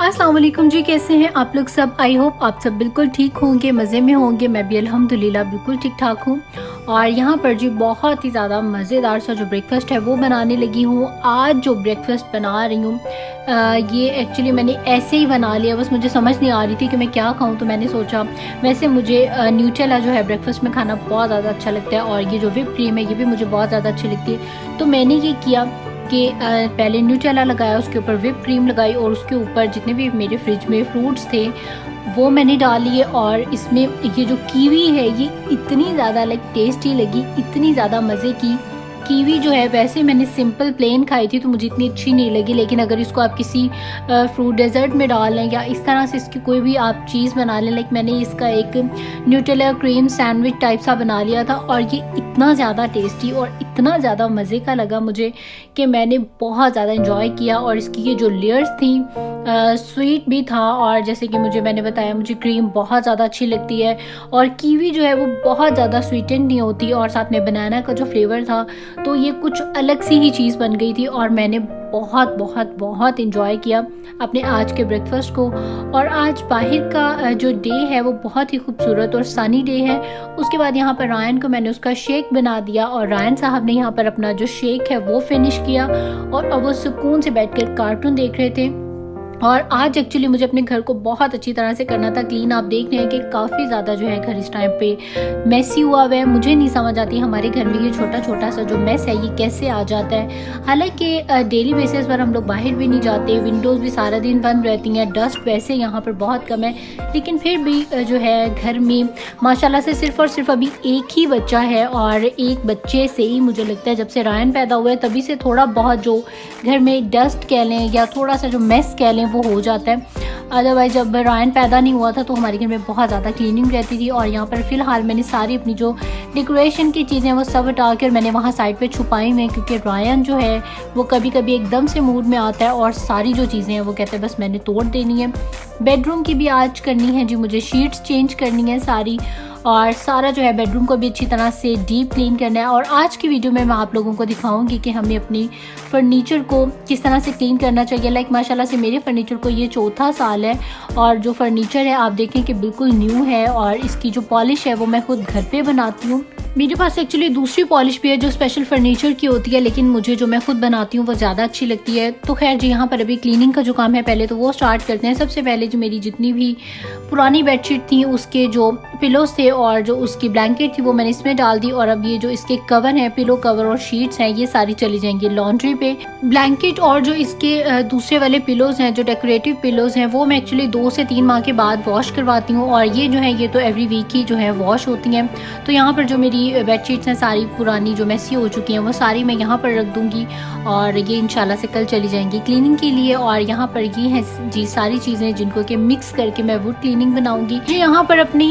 अस्सलाम वालेकुम जी, कैसे हैं आप लोग सब। आई होप आप सब बिल्कुल ठीक होंगे, मज़े में होंगे। मैं भी अल्हम्दुलिल्लाह बिल्कुल ठीक ठाक हूँ। और यहाँ पर जी बहुत ही ज़्यादा मज़ेदार सा जो ब्रेकफ़ास्ट है वो बनाने लगी हूँ। आज जो ब्रेकफ़ास्ट बना रही हूँ ये एक्चुअली मैंने ऐसे ही बना लिया, बस मुझे समझ नहीं आ रही थी कि मैं क्या खाऊँ, तो मैंने सोचा वैसे मुझे न्यूटेला जो है ब्रेकफ़ास्ट में खाना बहुत ज़्यादा अच्छा लगता है और ये जो व्हिप क्रीम है ये भी मुझे बहुत ज़्यादा अच्छी लगती है। तो मैंने ये किया कि पहले न्यूटेला लगाया, उसके ऊपर व्हिप क्रीम लगाई और उसके ऊपर जितने भी मेरे फ्रिज में फ्रूट्स थे वो मैंने डाल लिए। और इसमें ये जो कीवी है ये इतनी ज़्यादा टेस्टी लगी, इतनी ज़्यादा मज़े की। कीवी जो है वैसे मैंने सिंपल प्लेन खाई थी तो मुझे इतनी अच्छी नहीं लगी, लेकिन अगर इसको आप किसी फ्रूट डेजर्ट में डाल लें या इस तरह से इसकी कोई भी आप चीज़ बना लें, मैंने इसका एक न्यूटेला क्रीम सैंडविच टाइप सा बना लिया था और ये इतना ज़्यादा टेस्टी और इतना ज़्यादा मज़े का लगा मुझे कि मैंने बहुत ज़्यादा इंजॉय किया। और इसकी ये जो लेयर्स थी स्वीट भी था और जैसे कि मैंने बताया मुझे क्रीम बहुत ज़्यादा अच्छी लगती है और कीवी जो है वो बहुत ज़्यादा स्वीटेंड नहीं होती और साथ में बनाना का जो फ्लेवर था तो ये कुछ अलग सी ही चीज़ बन गई थी और मैंने बहुत बहुत बहुत इंजॉय किया अपने आज के ब्रेकफास्ट को। और आज बाहर का जो डे है वो बहुत ही खूबसूरत और सनी डे है। उसके बाद यहाँ पर रायन को मैंने उसका शेक बना दिया और रायन साहब ने यहाँ पर अपना जो शेक है वो फिनिश किया और अब वो सुकून से बैठकर कार्टून देख रहे थे। और आज एक्चुअली मुझे अपने घर को बहुत अच्छी तरह से करना था क्लीन। आप देख रहे हैं कि काफ़ी ज़्यादा जो है घर इस टाइम पे मैसी हुआ हुआ है। मुझे नहीं समझ आती हमारे घर में ये छोटा छोटा सा जो मैस है ये कैसे आ जाता है। हालांकि डेली बेसिस पर हम लोग बाहर भी नहीं जाते, विंडोज़ भी सारा दिन बंद रहती हैं, डस्ट वैसे यहाँ पर बहुत कम है, लेकिन फिर भी जो है घर में माशाल्लाह से सिर्फ और सिर्फ अभी एक ही बच्चा है और एक बच्चे से ही मुझे लगता है जब से रायन पैदा हुआ है तभी से थोड़ा बहुत जो घर में डस्ट कह लें या थोड़ा सा जो मैस कह लें वो हो जाता है। अदरवाइज जब रायन पैदा नहीं हुआ था तो हमारे घर में बहुत ज़्यादा क्लीनिंग रहती थी। और यहाँ पर फ़िलहाल मैंने सारी अपनी जो डेकोरेशन की चीज़ें वो सब हटा कर मैंने वहाँ साइड पे छुपाई हुई हैं, क्योंकि रायन जो है वो कभी कभी एकदम से मूड में आता है और सारी जो चीज़ें हैं वो कहते हैं बस मैंने तोड़ देनी है। बेडरूम की भी आज करनी है जी, मुझे शीट्स चेंज करनी है सारी और सारा जो है बेडरूम को भी अच्छी तरह से डीप क्लीन करना है। और आज की वीडियो में मैं आप लोगों को दिखाऊंगी कि हमें अपनी फर्नीचर को किस तरह से क्लीन करना चाहिए। माशाल्लाह से मेरे फर्नीचर को ये चौथा साल है और जो फर्नीचर है आप देखें कि बिल्कुल न्यू है और इसकी जो पॉलिश है वो मैं खुद घर पे बनाती हूँ। मेरे पास एक्चुअली दूसरी पॉलिश भी है जो स्पेशल फर्नीचर की होती है, लेकिन मुझे जो मैं खुद बनाती हूँ वो ज़्यादा अच्छी लगती है। तो खैर जी यहाँ पर अभी क्लीनिंग का जो काम है पहले तो वो स्टार्ट करते हैं। सबसे पहले जो मेरी जितनी भी पुरानी बेडशीट थी उसके जो पिलोज थे और जो उसकी ब्लैंकेट थी वो मैंने इसमें डाल दी। और अब ये जो इसके कवर हैं, पिलो कवर और शीट्स हैं, ये सारी चली जाएंगी लॉन्ड्री पे। ब्लैंकेट और जो इसके दूसरे वाले पिलोज हैं जो डेकोरेटिव पिलोज हैं वो मैं एक्चुअली 2 से 3 माह के बाद वॉश करवाती हूँ और ये जो है ये तो एवरी वीक ही जो है वॉश होती हैं। तो यहाँ पर जो मेरी बेडशीट्स हैं सारी पुरानी जो मैसी हो चुकी हैं वो सारी मैं यहाँ पर रख दूँगी और ये इंशाल्लाह से कल चली जाएंगी क्लीनिंग के लिए। और यहाँ पर ये है जी सारी चीज़ें जिनको कि मिक्स करके मैं वुड क्लीनिंग बनाऊँगी। जी यहाँ पर अपनी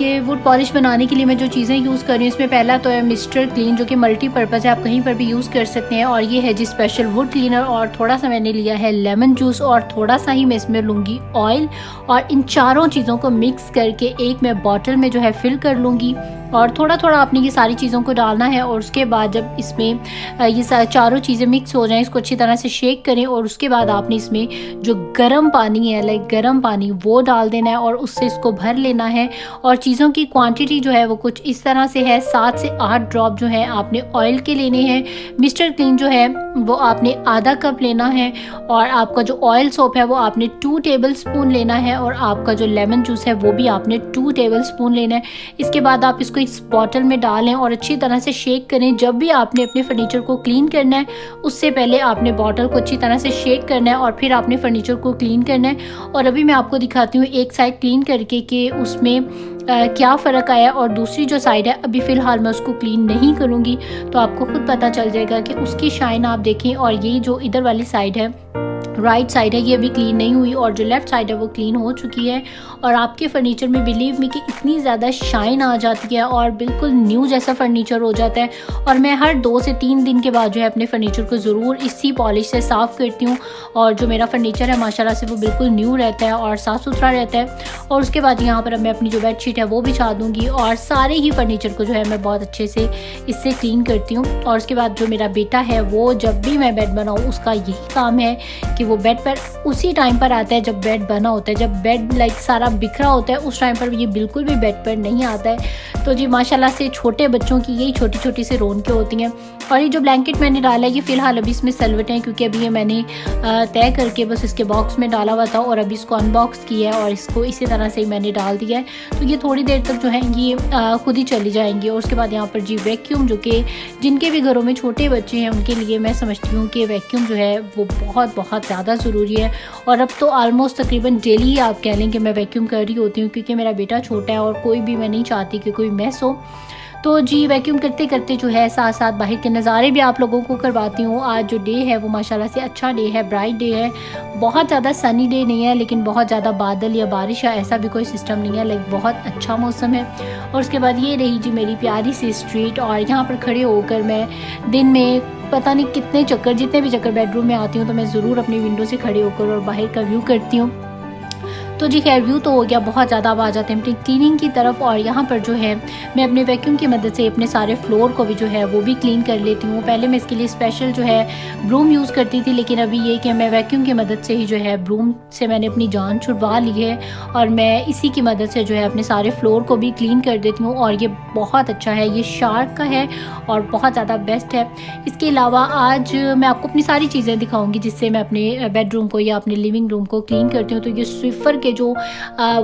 ये वुड पॉलिश बनाने के लिए मैं जो चीज़ें यूज़ कर रही हूँ इसमें पहला तो है मिस्टर क्लीन जो कि मल्टीपर्पज़ है, आप कहीं पर भी यूज़ कर सकते हैं। और ये है जी स्पेशल वुड क्लीनर और थोड़ा सा मैंने लिया है लेमन जूस और थोड़ा सा ही मैं इसमें लूँगी ऑयल। और इन चारों चीज़ों को मिक्स करके एक मैं बॉटल में जो है फिल कर लूँगी और थोड़ा थोड़ा आपने ये सारी चीज़ों को डालना है। और उसके बाद जब इसमें ये चारों चीज़ें मिक्स हो जाएं इसको अच्छी तरह से शेक करें और उसके बाद आपने इसमें जो गर्म पानी है गर्म पानी वो डाल देना है और उससे इसको भर लेना है। और चीज़ों की क्वांटिटी जो है वो कुछ इस तरह से है, 7 से 8 ड्रॉप जो है आपने ऑयल के लेने हैं। मिस्टर क्लीन जो है वो आपने आधा कप लेना है और आपका जो ऑयल सोप है वो आपने 2 टेबल स्पून लेना है और आपका जो लेमन जूस है वो भी आपने 2 टेबल स्पून लेना है। इसके बाद आप इसको इस बॉटल में डालें और अच्छी तरह से शेक करें। जब भी आपने अपने फर्नीचर को क्लीन करना है उससे पहले आपने बॉटल को अच्छी तरह से शेक करना है और फिर आपने फर्नीचर को क्लीन करना है। और अभी मैं आपको दिखाती हूँ एक साइड क्लीन करके कि उसमें क्या फ़र्क आया और दूसरी जो साइड है अभी फ़िलहाल मैं उसको क्लीन नहीं करूँगी तो आपको खुद पता चल जाएगा कि उसकी शाइन आप देखें। और ये जो इधर वाली साइड है राइट साइड है ये अभी क्लीन नहीं हुई और जो लेफ़्ट साइड है वो क्लीन हो चुकी है। और आपके फर्नीचर में बिलीव मी कि इतनी ज़्यादा शाइन आ जाती है और बिल्कुल न्यू जैसा फर्नीचर हो जाता है। और मैं हर 2 से 3 दिन के बाद जो है अपने फर्नीचर को ज़रूर इसी पॉलिश से साफ़ करती हूँ और जो मेरा फर्नीचर है माशाल्लाह से वो बिल्कुल न्यू रहता है और साफ़ सुथरा रहता है। और उसके बाद यहाँ पर अब मैं अपनी जो बेडशीट है वो बिछा दूँगी और सारे ही फर्नीचर को जो है मैं बहुत अच्छे से इससे क्लीन करती हूँ। और उसके बाद जो मेरा बेटा है वो जब भी मैं बेड बनाऊँ उसका यही काम है कि वो बेड पर उसी टाइम पर आता है जब बेड बना होता है, जब बेड लाइक सारा बिखरा होता है उस टाइम पर ये बिल्कुल भी बेड पर नहीं आता है। तो जी माशाल्लाह से छोटे बच्चों की यही छोटी छोटी सी रौनकें होती हैं। और ये जो ब्लैंकेट मैंने डाला है ये फ़िलहाल अभी इसमें सलवटें हैं, क्योंकि अभी ये मैंने तय करके बस इसके बॉक्स में डाला हुआ था और अभी इसको अनबॉक्स किया है और इसको इसी तरह से ही मैंने डाल दिया है। तो ये थोड़ी देर तक जो है ये खुद ही चली जाएंगी। और उसके बाद यहाँ पर जी वैक्यूम, जो कि जिनके भी घरों में छोटे बच्चे हैं उनके लिए मैं समझती हूँ कि वैक्यूम जो है वो बहुत बहुत ज़्यादा ज़रूरी है। और अब तो ऑलमोस्ट तकरीबन डेली ही आप कह लें कि मैं वैक्यूम कर रही होती हूँ, क्योंकि मेरा बेटा छोटा है और कोई भी मैं नहीं चाहती कि कोई मैस हो। तो जी वैक्यूम करते करते जो है साथ साथ बाहर के नज़ारे भी आप लोगों को करवाती हूँ। आज जो डे है वो माशाल्लाह से अच्छा डे है, ब्राइट डे है। बहुत ज़्यादा सनी डे नहीं है, लेकिन बहुत ज़्यादा बादल या बारिश या ऐसा भी कोई सिस्टम नहीं है, लाइक बहुत अच्छा मौसम है। और उसके बाद ये रही जी मेरी प्यारी सी स्ट्रीट, और यहाँ पर खड़े होकर मैं दिन में पता नहीं कितने चक्कर, जितने भी चक्कर बेडरूम में आती हूँ तो मैं ज़रूर अपनी विंडो से खड़े होकर और बाहर का व्यू करती हूँ। तो जी खैर व्यू तो हो गया बहुत ज़्यादा। अब आ जाते हैं अपनी क्लीनिंग की तरफ। और यहाँ पर जो है मैं अपने वैक्यूम की मदद से अपने सारे फ्लोर को भी जो है वो भी क्लीन कर लेती हूँ। पहले मैं इसके लिए स्पेशल जो है ब्रूम यूज़ करती थी, लेकिन अभी ये कि मैं वैक्यूम की मदद से ही जो है ब्रूम से मैंने अपनी जान छुड़वा ली है और मैं इसी की मदद से जो है अपने सारे फ्लोर को भी क्लीन कर देती हूँ। और ये बहुत अच्छा है, ये शार्क का है और बहुत ज़्यादा बेस्ट है। इसके अलावा आज मैं आपको अपनी सारी चीज़ें दिखाऊँगी जिससे मैं अपने बेडरूम को या अपने लिविंग रूम को क्लीन करती हूँ। तो ये स्विफर के जो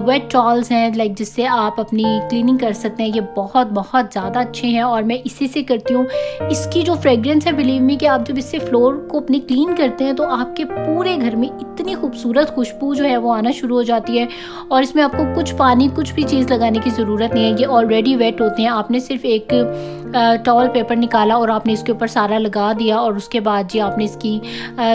वेट टॉल्स हैं लाइक जिससे आप अपनी क्लीनिंग कर सकते हैं, ये बहुत बहुत ज़्यादा अच्छे हैं और मैं इसी से करती हूँ। इसकी जो फ्रेग्रेंस है बिलीव मी कि आप जब इससे फ्लोर को अपनी क्लीन करते हैं तो आपके पूरे घर में इतनी खूबसूरत खुशबू जो है वो आना शुरू हो जाती है। और इसमें आपको कुछ पानी कुछ भी चीज़ लगाने की ज़रूरत नहीं है, ये ऑलरेडी वेट होते हैं। आपने सिर्फ एक टॉवल पेपर निकाला और आपने इसके ऊपर सारा लगा दिया और उसके बाद जी आपने इसकी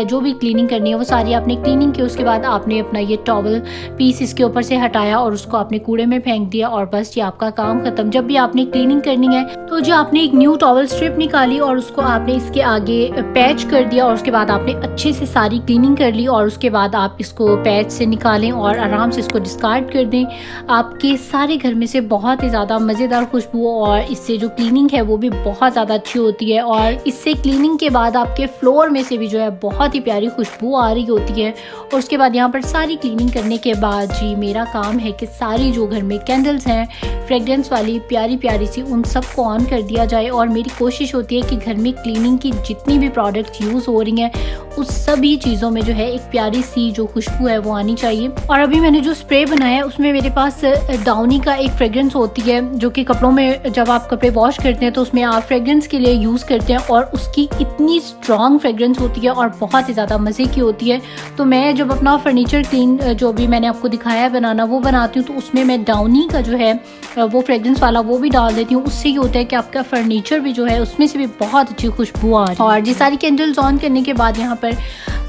जो भी क्लीनिंग करनी है वो सारी आपने क्लीनिंग की। उसके बाद आपने अपना ये टॉवल पीस इसके ऊपर से हटाया और उसको आपने कूड़े में फेंक दिया और बस ये आपका काम खत्म। जब भी आपने क्लीनिंग करनी है तो जो आपने एक न्यू टॉवल स्ट्रिप निकाली और उसको आपने इसके आगे पैच कर दिया और उसके बाद आपने अच्छे से सारी क्लीनिंग कर ली और उसके बाद आप इसको पैच से निकालें और आराम से इसको डिस्कार्ड कर दें। आपके सारे घर में से बहुत ही ज़्यादा मज़ेदार खुशबू और इससे जो क्लीनिंग है वो भी बहुत ज़्यादा अच्छी होती है। और इससे क्लीनिंग के बाद आपके फ्लोर में से भी जो है बहुत ही प्यारी खुशबू आ रही होती है। और उसके बाद यहाँ पर सारी क्लीनिंग करने के बाद जी मेरा काम है कि सारी जो घर में कैंडल्स हैं फ्रेग्रेंस वाली प्यारी प्यारी सी उन सब को ऑन कर दिया जाए। और मेरी कोशिश होती है कि घर में क्लीनिंग की जितनी भी प्रोडक्ट्स यूज़ हो रही हैं उस सभी चीज़ों में जो है एक प्यारी सी जो खुशबू है वो आनी चाहिए। और अभी मैंने जो स्प्रे बनाया है उसमें मेरे पास डाउनी का एक फ्रेग्रेंस होती है जो कि कपड़ों में जब आप कपड़े वॉश करते हैं तो उसमें आप फ्रेग्रेंस के लिए यूज़ करते हैं और उसकी इतनी स्ट्रॉन्ग फ्रेग्रेंस होती है और बहुत ही ज़्यादा मज़े की होती है। तो मैं जब अपना फर्नीचर क्लीन जो भी मैंने आपको दिखाया है बनाना वो बनाती हूँ तो उसमें मैं डाउनी का जो है वो फ्रेग्रेंस वाला वो भी डाल देती हूँ। उससे ये होता है कि आपका फर्नीचर भी जो है उसमें से भी बहुत अच्छी खुशबू आ रही है। और जी सारी कैंडल्स ऑन करने के बाद यहाँ पर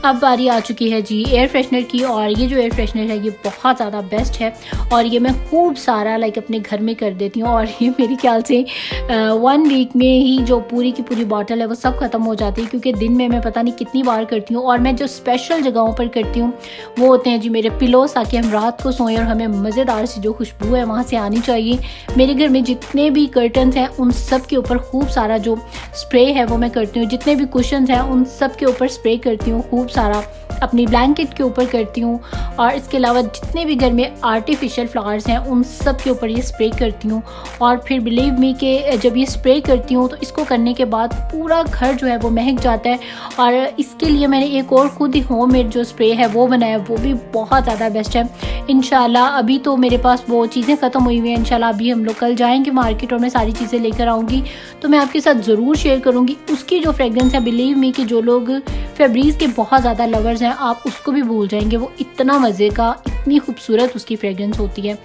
अब बारी आ चुकी है जी एयर फ्रेशनर की। और ये जो एयर फ्रेशनर है ये बहुत ज़्यादा बेस्ट है और ये मैं खूब सारा लाइक अपने घर में कर देती हूँ। और ये मेरे ख्याल से 1 वीक में ही जो पूरी की पूरी बॉटल है वो सब ख़त्म हो जाती है, क्योंकि दिन में मैं पता नहीं कितनी बार करती हूँ। और मैं जो स्पेशल जगहों पर करती हूँ वो होते हैं जी मेरे पिलोस, ताकि हम रात को सोएं और हमें मज़ेदार सी जो खुशबू है वहाँ से आनी चाहिए। मेरे घर में जितने भी कर्टन्स हैं उन सब के ऊपर खूब सारा जो स्प्रे है वो मैं करती हूँ। जितने भी कुशन्स हैं उन सब के ऊपर स्प्रे करती हूँ, खूब सारा अपनी ब्लैंकेट के ऊपर करती हूँ। और इसके अलावा जितने भी घर में आर्टिफिशियल फ्लावर्स हैं उन सब के ऊपर ये स्प्रे करती हूँ। और फिर बिलीव मी कि जब ये स्प्रे करती हूँ तो इसको करने के बाद पूरा घर जो है वो महक जाता है। और इसके लिए मैंने एक और खुद ही होममेड जो स्प्रे है वो बनाया, वो भी बहुत ज़्यादा बेस्ट है। इंशाल्लाह अभी तो मेरे पास वो चीज़ें ख़त्म हुई हुई हैं, इंशाल्लाह अभी हम लोग कल जाएंगे मार्केट और मैं सारी चीज़ें लेकर आऊँगी तो मैं आपके साथ ज़रूर शेयर करूँगी। उसकी जो फ्रेग्रेंस है बिलीव मी कि जो लोग फेब्रीज के बहुत ज़्यादा लवर्स हैं आप उसको भी भूल जाएंगे, वो इतना मज़े का, इतनी खूबसूरत उसकी फ्रेग्रेंस होती है।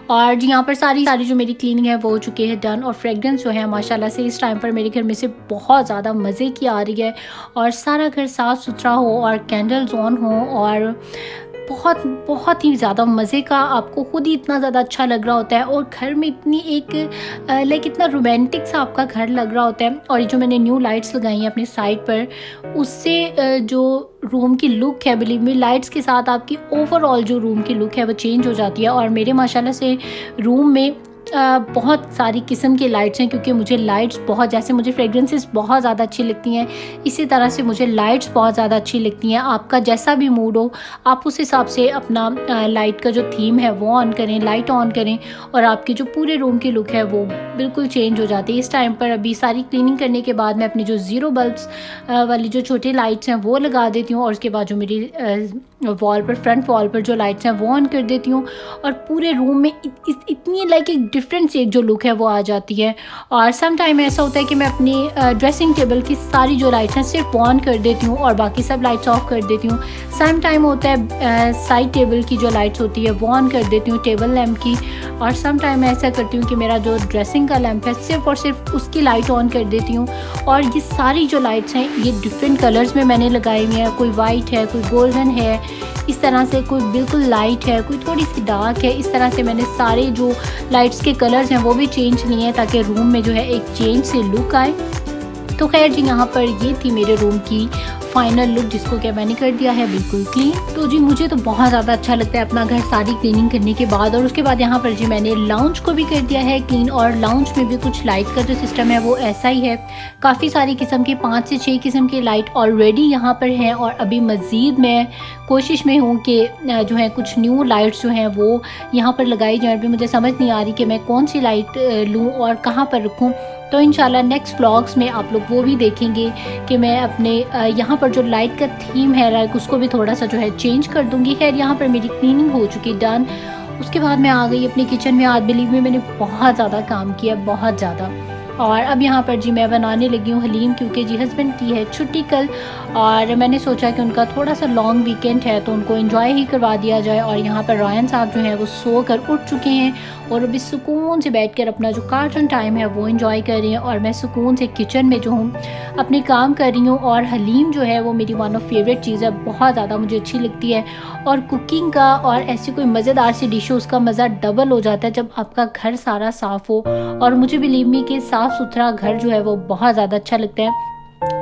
और जी यहाँ पर सारी जो मेरी क्लीनिंग है वो हो चुकी है डन। और फ्रेग्रेंस जो है माशाल्लाह से इस टाइम पर मेरे घर में से बहुत ज़्यादा मज़े की आ रही है और सारा घर साफ़ सुथरा हो और कैंडल्स ऑन हो और बहुत बहुत ही ज़्यादा मज़े का, आपको खुद ही इतना ज़्यादा अच्छा लग रहा होता है और घर में इतनी एक लाइक इतना रोमांटिक सा आपका घर लग रहा होता है। और ये जो मैंने न्यू लाइट्स लगाई हैं अपनी साइड पर उससे जो रूम की लुक है बिलीव मी लाइट्स के साथ आपकी ओवरऑल जो रूम की लुक है वो चेंज हो जाती है। और मेरे माशाल्लाह से रूम में बहुत सारी किस्म की लाइट्स हैं, क्योंकि मुझे लाइट्स बहुत, जैसे मुझे फ्रेगरेंसेस बहुत ज़्यादा अच्छी लगती हैं, इसी तरह से मुझे लाइट्स बहुत ज़्यादा अच्छी लगती हैं। आपका जैसा भी मूड हो, आप उस हिसाब से अपना लाइट का जो थीम है वो ऑन करें, लाइट ऑन करें, और आपकी जो पूरे रूम की लुक है वो बिल्कुल चेंज हो जाती है। इस टाइम पर अभी सारी क्लीनिंग करने के बाद मैं अपनी जो ज़ीरो बल्ब्स वाली जो छोटी लाइट्स हैं वो लगा देती हूँ, और उसके बाद जो मेरी वॉल पर, फ्रंट वॉल पर जो लाइट्स हैं वो ऑन कर देती हूँ, और पूरे रूम में इतनी लाइक एक डिफरेंट सी जो लुक है वो आ जाती है। और सम टाइम ऐसा होता है कि मैं अपनी ड्रेसिंग टेबल की सारी जो लाइट्स हैं सिर्फ ऑन कर देती हूँ और बाकी सब लाइट्स ऑफ कर देती हूँ। सम टाइम होता है साइड टेबल की जो लाइट्स होती है वो ऑन कर देती हूँ, टेबल लैम्प की। और सम टाइम मैं ऐसा करती हूँ कि मेरा जो ड्रेसिंग का लैम्प है सिर्फ और सिर्फ उसकी लाइट ऑन कर देती हूँ। और ये सारी जो लाइट्स हैं ये डिफरेंट कलर्स में मैंने लगाई हुई हैं, कोई वाइट है, कोई गोल्डन है, इस तरह से कोई बिल्कुल लाइट है, कोई थोड़ी सी डार्क है। इस तरह से मैंने सारे जो लाइट्स के कलर्स हैं वो भी चेंज लिए हैं, ताकि रूम में जो है एक चेंज सी लुक आए। तो खैर जी, यहाँ पर ये थी मेरे रूम की फाइनल लुक, जिसको क्या मैंने कर दिया है बिल्कुल क्लीन। तो जी मुझे तो बहुत ज़्यादा अच्छा लगता है अपना घर सारी क्लीनिंग करने के बाद। और उसके बाद यहाँ पर जी मैंने लाउंज को भी कर दिया है क्लीन, और लाउंज में भी कुछ लाइट का जो सिस्टम है वो ऐसा ही है। काफ़ी सारी किस्म की 5 से 6 किस्म की लाइट ऑलरेडी यहाँ पर हैं, और अभी मज़ीद मैं कोशिश में हूँ कि जो है कुछ न्यू लाइट्स जो हैं वो यहाँ पर लगाई जाए। अभी मुझे समझ नहीं आ रही कि मैं कौन सी लाइट लूँ और कहाँ पर रखूँ। तो इंशाल्लाह नेक्स्ट व्लॉग्स में आप लोग वो भी देखेंगे कि मैं अपने यहाँ पर जो लाइट का थीम है लाइक उसको भी थोड़ा सा जो है चेंज कर दूँगी। खैर यहाँ पर मेरी क्लीनिंग हो चुकी डन। उसके बाद मैं आ गई अपने किचन में। आज बिलीव में मैंने बहुत ज़्यादा काम किया, बहुत ज़्यादा। और अब यहाँ पर जी मैं बनाने लगी हूँ हलीम, क्योंकि जी हस्बैंड की है छुट्टी कल, और मैंने सोचा कि उनका थोड़ा सा लॉन्ग वीकेंड है तो उनको एंजॉय ही करवा दिया जाए। और यहाँ पर रायन साहब जो हैं वो सो कर उठ चुके हैं, और अभी सुकून से बैठकर अपना जो कार्टून टाइम है वो एंजॉय कर रही हैं, और मैं सुकून से किचन में जो हूँ अपने काम कर रही हूँ। और हलीम जो है वो मेरी वन ऑफ फेवरेट चीज़ है, बहुत ज़्यादा मुझे अच्छी लगती है। और कुकिंग का और ऐसी कोई मज़ेदार सी डिश हो उसका मज़ा डबल हो जाता है जब आपका घर सारा साफ़ हो। और मुझे बिलीव मी कि साफ़ सुथरा घर जो है वो बहुत ज़्यादा अच्छा लगता है।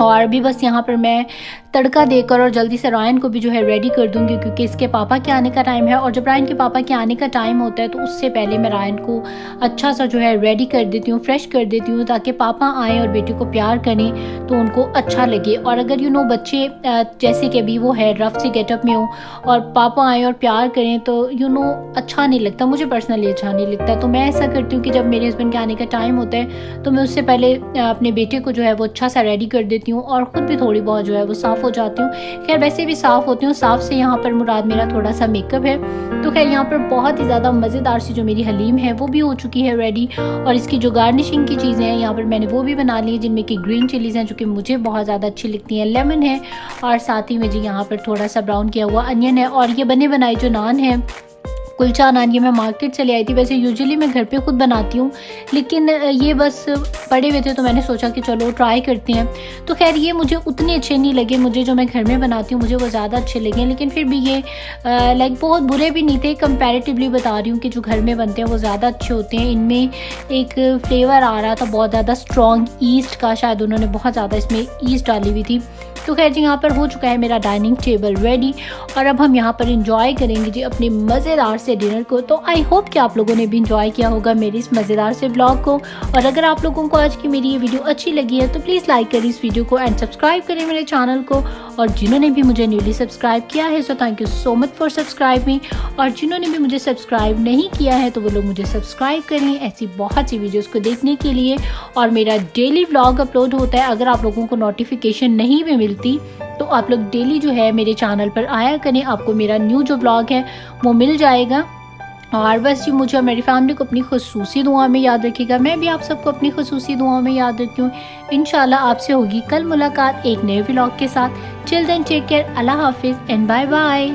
और अभी बस यहाँ पर मैं तड़का देकर और जल्दी से रायन को भी जो है रेडी कर दूंगी, क्योंकि इसके पापा के आने का टाइम है। और जब रायन के पापा के आने का टाइम होता है तो उससे पहले मैं रायन को अच्छा सा जो है रेडी कर देती हूँ, फ्रेश कर देती हूँ, ताकि पापा आएँ और बेटे को प्यार करें तो उनको अच्छा लगे। और अगर बच्चे जैसे कि अभी वो है रफ से गेटअप में हो और पापा आएँ और प्यार करें तो अच्छा नहीं लगता, मुझे पर्सनली अच्छा नहीं लगता। तो मैं ऐसा करती हूँ कि जब मेरे हस्बैंड के आने का टाइम होता है तो मैं उससे पहले अपने बेटे को जो है वो अच्छा सा रेडी कर देती हूँ, और ख़ुद भी थोड़ी बहुत जो है वो साफ़ हो जाती हूँ। खैर वैसे भी साफ़ होती हूँ, साफ़ से यहाँ पर मुराद मेरा थोड़ा सा मेकअप है। तो खैर यहाँ पर बहुत ही ज़्यादा मज़ेदार सी जो मेरी हलीम है वो भी हो चुकी है रेडी। और इसकी जो गार्निशिंग की चीज़ें हैं यहाँ पर मैंने वो भी बना ली है, जिनमें कि ग्रीन चिलीज़ हैं जो कि मुझे बहुत ज़्यादा अच्छी लगती हैं, लेमन है, और साथ ही में जी यहाँ पर थोड़ा सा ब्राउन किया हुआ अनियन है। और ये बने बनाए जो नान है, कुलचा नान, ये मैं मार्केट से ले आई थी। वैसे यूजुअली मैं घर पे खुद बनाती हूँ, लेकिन ये बस पड़े हुए थे तो मैंने सोचा कि चलो ट्राई करते हैं। तो खैर ये मुझे उतने अच्छे नहीं लगे, मुझे जो मैं घर में बनाती हूँ मुझे वो ज़्यादा अच्छे लगे, लेकिन फिर भी ये लाइक बहुत बुरे भी नहीं थे। कंपैरेटिवली बता रही हूँ कि जो घर में बनते हैं वो ज़्यादा अच्छे होते हैं। इनमें एक फ्लेवर आ रहा था बहुत ज़्यादा स्ट्रॉन्ग ईस्ट का, शायद उन्होंने बहुत ज़्यादा इसमें ईस्ट डाली हुई थी। तो खैर जी यहाँ पर हो चुका है मेरा डाइनिंग टेबल रेडी, और अब हम यहाँ पर इंजॉय करेंगे जी अपने मज़ेदार से डिनर को। तो आई होप कि आप लोगों ने भी इंजॉय किया होगा मेरी इस मज़ेदार से ब्लॉग को। और अगर आप लोगों को आज की मेरी ये वीडियो अच्छी लगी है तो प्लीज़ लाइक करें इस वीडियो को एंड सब्सक्राइब करें मेरे चैनल को। और जिन्होंने भी मुझे न्यूली सब्सक्राइब किया है so thank you so much for subscribing. और जिन्होंने भी मुझे सब्सक्राइब नहीं किया है तो वो लोग मुझे सब्सक्राइब करें ऐसी बहुत सी वीडियोज़ को देखने के लिए। और मेरा डेली व्लॉग अपलोड होता है, अगर आप लोगों को नोटिफिकेशन नहीं भी मिलती तो आप लोग डेली जो है मेरे चैनल पर आया करें, आपको मेरा न्यू जो ब्लॉग है वो मिल जाएगा। और बस जी मुझे और मेरी फैमिली को अपनी खुसूसी दुआ में याद रखिएगा, मैं भी आप सबको अपनी खुसूसी दुआ में याद रखती हूँ। इंशाल्लाह आपसे होगी कल मुलाकात एक नए व्लॉग के साथ। टिल देन टेक केयर, अल्लाह हाफिज़ एंड बाय बाय।